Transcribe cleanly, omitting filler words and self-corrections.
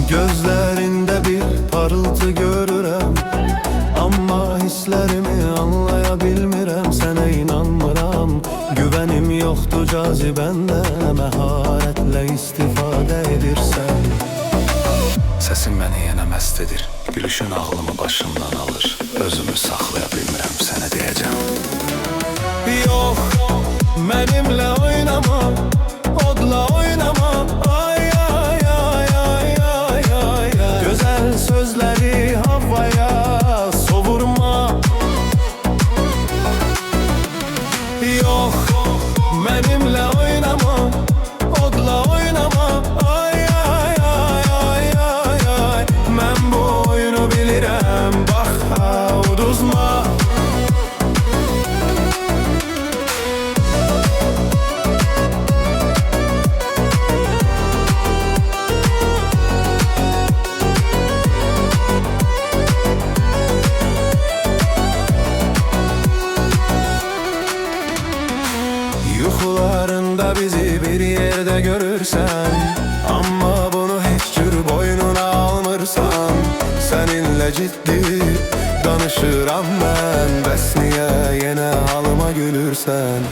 Gözlerinde bir parıltı görürəm, amma hisslərimi anlayabilmirəm. Sənə inanmıram, güvənim yoxdur cazibəndə, məharətlə istifadə edirsən. Səsin məni yenə məst edir, gülüşün ağlımı başımdan alır. Özümü saxlaya bilmirəm, sənə deyəcəm. Yox, mənimlə oynama, odla oynama. Ay ay ay ay ay ay ay. Gözəl sözləri havaya sovurma. Yox, mənimlə oynama, odla oynama. Ay ay ay ay ay ay. Mən bu oyunu bilirəm, bax ha, uduzma. Yuxularında bizi bir yerde görürsən, amma bunu heç cür boynuna almırsan. Səninlə ciddi danışıram mən, bəs niyə yenə halıma gülürsən?